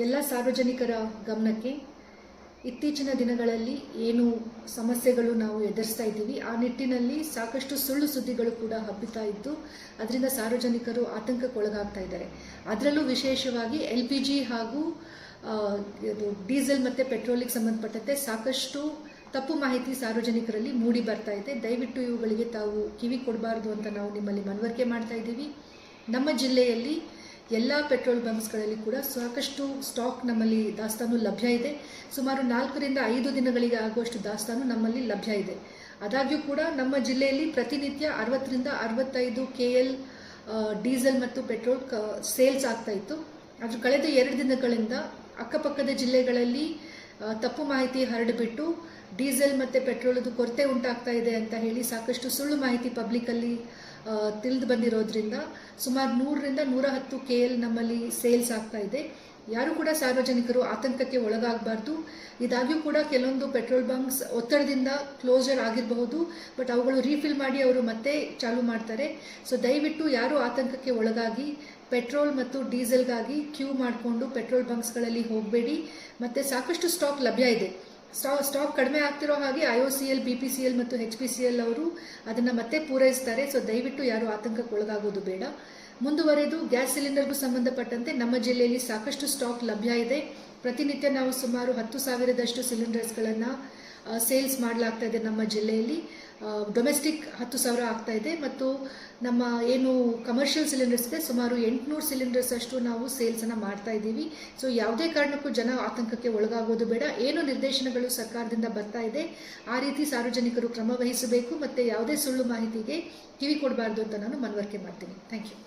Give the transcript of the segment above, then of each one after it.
ಎಲ್ಲ ಸಾರ್ವಜನಿಕರ ಗಮನಕ್ಕೆ ಇತ್ತೀಚಿನ ದಿನಗಳಲ್ಲಿ ಏನು ಸಮಸ್ಯೆಗಳು ನಾವು ಎದುರಿಸ್ತಾ ಇದ್ದೀವಿ ಆ ನಿಟ್ಟಿನಲ್ಲಿ ಸಾಕಷ್ಟು ಸುಳ್ಳು ಸುದ್ದಿಗಳು ಕೂಡ ಹಬ್ಬಿತಾ ಇದ್ದು ಅದರಿಂದ ಸಾರ್ವಜನಿಕರು ಆತಂಕಕ್ಕೊಳಗಾಗ್ತಾ ಇದ್ದಾರೆ. ಅದರಲ್ಲೂ ವಿಶೇಷವಾಗಿ LPG ಹಾಗೂ ಡೀಸೆಲ್ ಮತ್ತು ಪೆಟ್ರೋಲಿಗೆ ಸಂಬಂಧಪಟ್ಟಂತೆ ಸಾಕಷ್ಟು ತಪ್ಪು ಮಾಹಿತಿ ಸಾರ್ವಜನಿಕರಲ್ಲಿ ಮೂಡಿ ಬರ್ತಾ ಇದೆ. ದಯವಿಟ್ಟು ಇವುಗಳಿಗೆ ತಾವು ಕಿವಿ ಕೊಡಬಾರ್ದು ಅಂತ ನಾವು ನಿಮ್ಮಲ್ಲಿ ಮನವರಿಕೆ ಮಾಡ್ತಾ ಇದ್ದೀವಿ. ನಮ್ಮ ಜಿಲ್ಲೆಯಲ್ಲಿ ಎಲ್ಲ ಪೆಟ್ರೋಲ್ ಬಂಕ್ಸ್ಗಳಲ್ಲಿ ಕೂಡ ಸಾಕಷ್ಟು ಸ್ಟಾಕ್ ನಮ್ಮಲ್ಲಿ ದಾಸ್ತಾನು ಲಭ್ಯ ಇದೆ. ಸುಮಾರು 4 ರಿಂದ 5 ದಿನಗಳಿಗೆ ಆಗುವಷ್ಟು ದಾಸ್ತಾನು ನಮ್ಮಲ್ಲಿ ಲಭ್ಯ ಇದೆ. ಆದಾಗ್ಯೂ ಕೂಡ ನಮ್ಮ ಜಿಲ್ಲೆಯಲ್ಲಿ ಪ್ರತಿನಿತ್ಯ 60 ರಿಂದ 65 KL ಡೀಸೆಲ್ ಮತ್ತು ಪೆಟ್ರೋಲ್ ಸೇಲ್ಸ್ ಆಗ್ತಾ ಇತ್ತು. ಆದರೆ ಕಳೆದ 2 ದಿನಗಳಿಂದ ಅಕ್ಕಪಕ್ಕದ ಜಿಲ್ಲೆಗಳಲ್ಲಿ ತಪ್ಪು ಮಾಹಿತಿ ಹರಡಿಬಿಟ್ಟು ಡೀಸೆಲ್ ಮತ್ತು ಪೆಟ್ರೋಲದು ಕೊರತೆ ಉಂಟಾಗ್ತಾ ಇದೆ ಅಂತ ಹೇಳಿ ಸಾಕಷ್ಟು ಸುಳ್ಳು ಮಾಹಿತಿ ಪಬ್ಲಿಕಲ್ಲಿ ತಿಳಿದು ಬಂದಿರೋದ್ರಿಂದ ಸುಮಾರು 100 ರಿಂದ 110 KL ನಮ್ಮಲ್ಲಿ ಸೇಲ್ಸ್ ಆಗ್ತಾ ಇದೆ. ಯಾರು ಕೂಡ ಸಾರ್ವಜನಿಕರು ಆತಂಕಕ್ಕೆ ಒಳಗಾಗಬಾರ್ದು. ಇದಾಗ್ಯೂ ಕೂಡ ಕೆಲವೊಂದು ಪೆಟ್ರೋಲ್ ಬಂಕ್ಸ್ ಒತ್ತಡದಿಂದ ಕ್ಲೋಸರ್ ಆಗಿರಬಹುದು, ಬಟ್ ಅವುಗಳು ರೀಫಿಲ್ ಮಾಡಿ ಅವರು ಮತ್ತೆ ಚಾಲೂ ಮಾಡ್ತಾರೆ. ಸೊ ದಯವಿಟ್ಟು ಯಾರು ಆತಂಕಕ್ಕೆ ಒಳಗಾಗಿ ಪೆಟ್ರೋಲ್ ಮತ್ತು ಡೀಸೆಲ್ಗಾಗಿ ಕ್ಯೂ ಮಾಡಿಕೊಂಡು ಪೆಟ್ರೋಲ್ ಬಂಕ್ಸ್ಗಳಲ್ಲಿ ಹೋಗಬೇಡಿ. ಮತ್ತು ಸಾಕಷ್ಟು ಸ್ಟಾಕ್ ಲಭ್ಯ ಇದೆ. ಸ್ಟಾಕ್ ಕಡಿಮೆ ಆಗ್ತಿರೋ ಹಾಗೆ IOCL, BPCL ಮತ್ತು HPCL ಅವರು ಅದನ್ನು ಮತ್ತೆ ಪೂರೈಸ್ತಾರೆ. ಸೊ ದಯವಿಟ್ಟು ಯಾರು ಆತಂಕಕ್ಕೆ ಒಳಗಾಗೋದು ಬೇಡ. ಮುಂದುವರೆದು ಗ್ಯಾಸ್ ಸಿಲಿಂಡರ್ಗೂ ಸಂಬಂಧಪಟ್ಟಂತೆ ನಮ್ಮ ಜಿಲ್ಲೆಯಲ್ಲಿ ಸಾಕಷ್ಟು ಸ್ಟಾಕ್ ಲಭ್ಯ ಇದೆ. ಪ್ರತಿನಿತ್ಯ ನಾವು ಸುಮಾರು 10,000ದಷ್ಟು ಸಿಲಿಂಡರ್ಸ್ಗಳನ್ನು ಸೇಲ್ಸ್ ಮಾಡಲಾಗ್ತಾ ಇದೆ. ನಮ್ಮ ಜಿಲ್ಲೆಯಲ್ಲಿ ಡೊಮೆಸ್ಟಿಕ್ 10,000 ಆಗ್ತಾ ಇದೆ ಮತ್ತು ನಮ್ಮ ಏನು ಕಮರ್ಷಿಯಲ್ ಸಿಲಿಂಡರ್ಸ್ ಇದೆ ಸುಮಾರು 800 ಸಿಲಿಂಡರ್ಸ್ ಅಷ್ಟು ನಾವು ಸೇಲ್ಸನ್ನು ಮಾಡ್ತಾ ಇದ್ದೀವಿ. ಸೊ ಯಾವುದೇ ಕಾರಣಕ್ಕೂ ಜನ ಆತಂಕಕ್ಕೆ ಒಳಗಾಗೋದು ಬೇಡ. ಏನು ನಿರ್ದೇಶನಗಳು ಸರ್ಕಾರದಿಂದ ಬರ್ತಾ ಇದೆ ಆ ರೀತಿ ಸಾರ್ವಜನಿಕರು ಕ್ರಮ ವಹಿಸಬೇಕು ಮತ್ತು ಯಾವುದೇ ಸುಳ್ಳು ಮಾಹಿತಿಗೆ ಕಿವಿ ಕೊಡಬಾರ್ದು ಅಂತ ನಾನು ಮನವರಿಕೆ ಮಾಡ್ತೀನಿ. Thank you.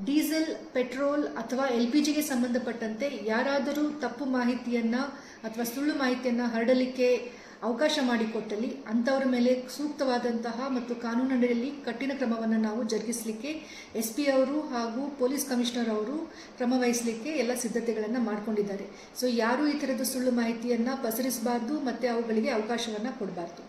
ಡೀಸೆಲ್, ಪೆಟ್ರೋಲ್ ಅಥವಾ LPGಗೆ ಸಂಬಂಧಪಟ್ಟಂತೆ ಯಾರಾದರೂ ತಪ್ಪು ಮಾಹಿತಿಯನ್ನು ಅಥವಾ ಸುಳ್ಳು ಮಾಹಿತಿಯನ್ನು ಹರಡಲಿಕ್ಕೆ ಅವಕಾಶ ಮಾಡಿಕೊಟ್ಟಲ್ಲಿ ಅಂಥವ್ರ ಮೇಲೆ ಸೂಕ್ತವಾದಂತಹ ಮತ್ತು ಕಾನೂನಿನಲ್ಲಿ ಕಠಿಣ ಕ್ರಮವನ್ನು ನಾವು ಜರುಗಿಸಲಿಕ್ಕೆ SP ಅವರು ಹಾಗೂ ಪೊಲೀಸ್ ಕಮಿಷನರ್ ಅವರು ಕ್ರಮ ವಹಿಸಲಿಕ್ಕೆ ಎಲ್ಲ ಸಿದ್ಧತೆಗಳನ್ನು ಮಾಡಿಕೊಂಡಿದ್ದಾರೆ. ಸೊ ಯಾರೂ ಈ ಥರದ ಸುಳ್ಳು ಮಾಹಿತಿಯನ್ನು ಪಸರಿಸಬಾರ್ದು ಮತ್ತು ಅವುಗಳಿಗೆ ಅವಕಾಶವನ್ನು ಕೊಡಬಾರ್ದು.